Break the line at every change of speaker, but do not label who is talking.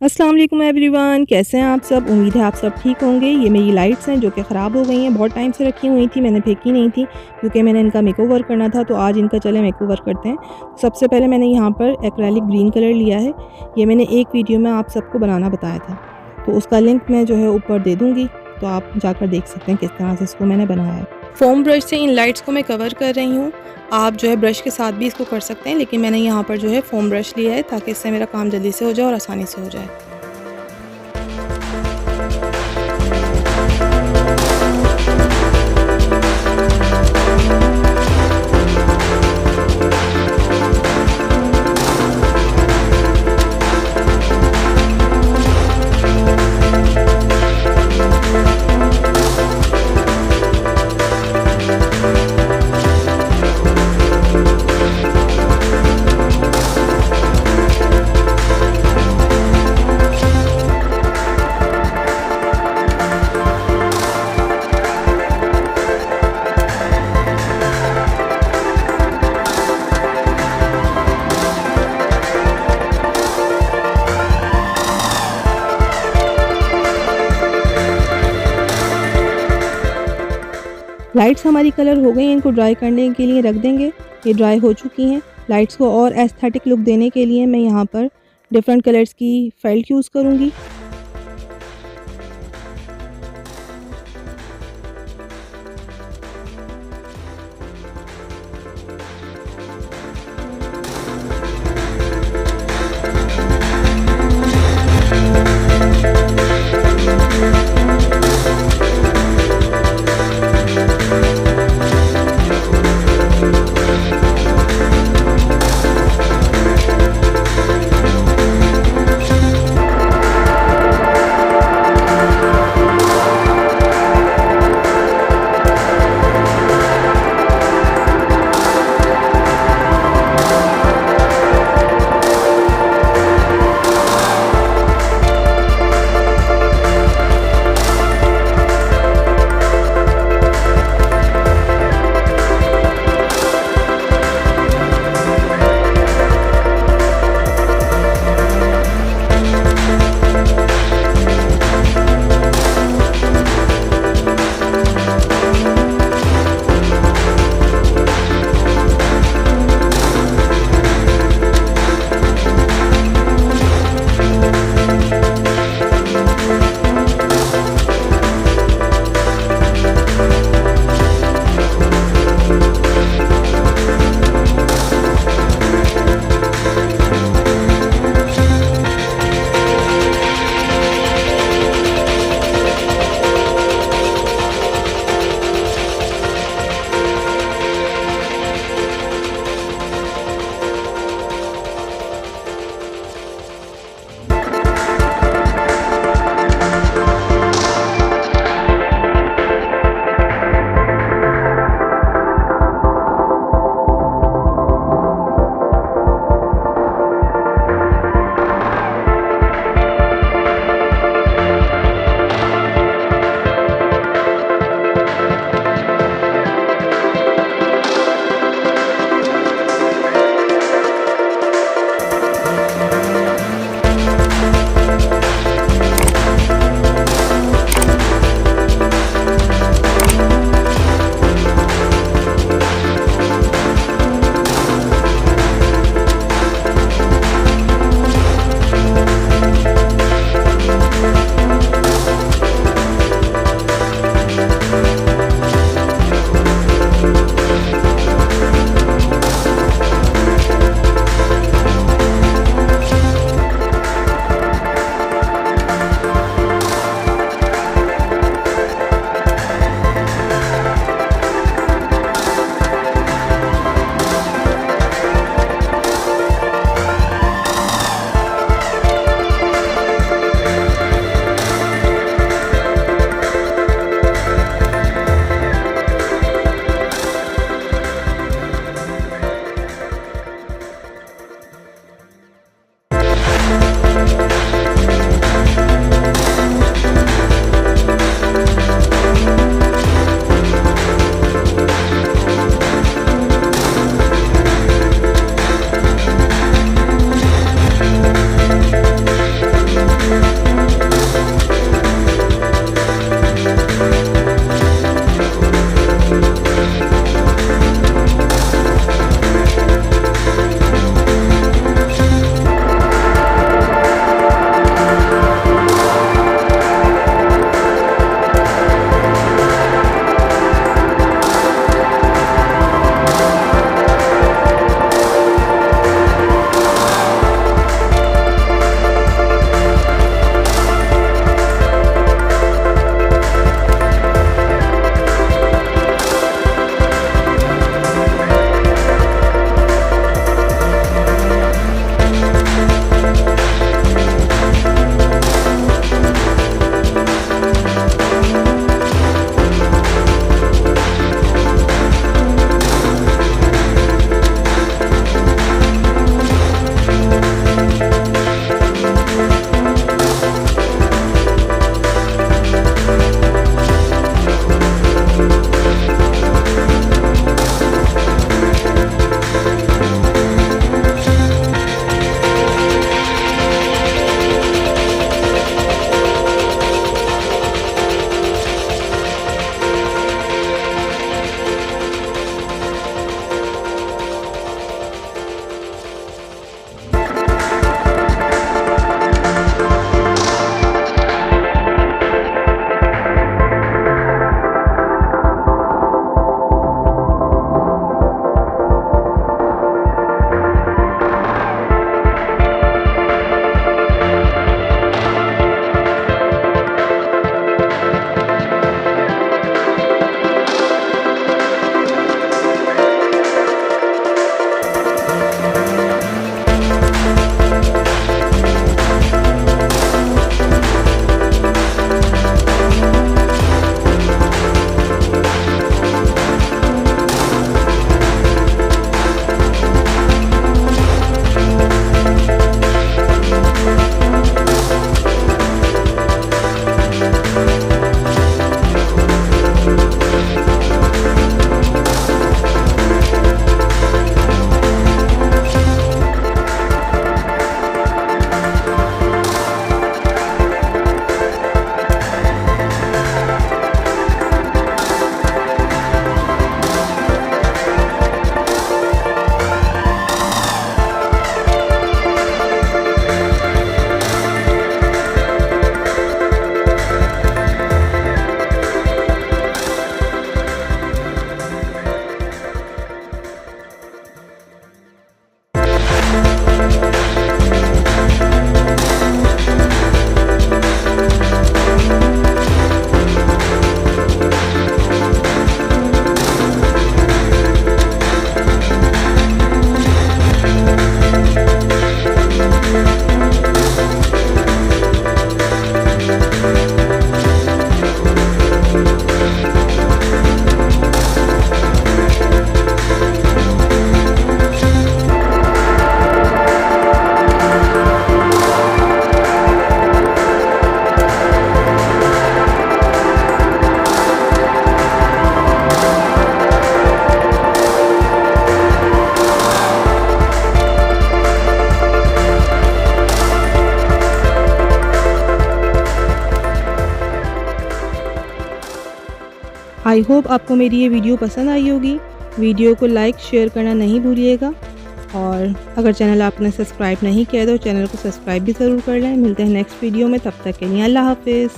अस्सलाम वालेकुम एवरीवन, कैसे हैं आप सब। उम्मीद है आप सब ठीक होंगे। ये मेरी लाइट्स हैं जो कि ख़राब हो गई हैं, बहुत टाइम से रखी हुई थी, मैंने फेंकी नहीं थी क्योंकि मैंने इनका मेकओवर करना था। तो आज इनका चले मेकओवर करते हैं। सबसे पहले मैंने यहाँ पर एक्रेलिक ग्रीन कलर लिया है। ये मैंने एक वीडियो में आप सबको बनाना बताया था, तो उसका लिंक मैं जो है ऊपर दे दूँगी, तो आप जाकर देख सकते हैं किस तरह से इसको मैंने बनाया है। फोम ब्रश से इन लाइट्स को मैं कवर कर रही हूँ। आप जो है ब्रश के साथ भी इसको कर सकते हैं, लेकिन मैंने यहाँ पर जो है फोम ब्रश लिया है ताकि इससे मेरा काम जल्दी से हो जाए और आसानी से हो जाए। लाइट्स हमारी कलर हो गई हैं, इनको ड्राई करने के लिए रख देंगे। ये ड्राई हो चुकी हैं। लाइट्स को और एस्थेटिक लुक देने के लिए मैं यहाँ पर डिफरेंट कलर्स की फेल्ट यूज़ करूँगी। आई होप आपको मेरी ये वीडियो पसंद आई होगी। वीडियो को लाइक शेयर करना नहीं भूलिएगा, और अगर चैनल आपने सब्सक्राइब नहीं किया तो चैनल को सब्सक्राइब भी ज़रूर कर लें। मिलते हैं नेक्स्ट वीडियो में, तब तक के लिए अल्लाह हाफ़िज़।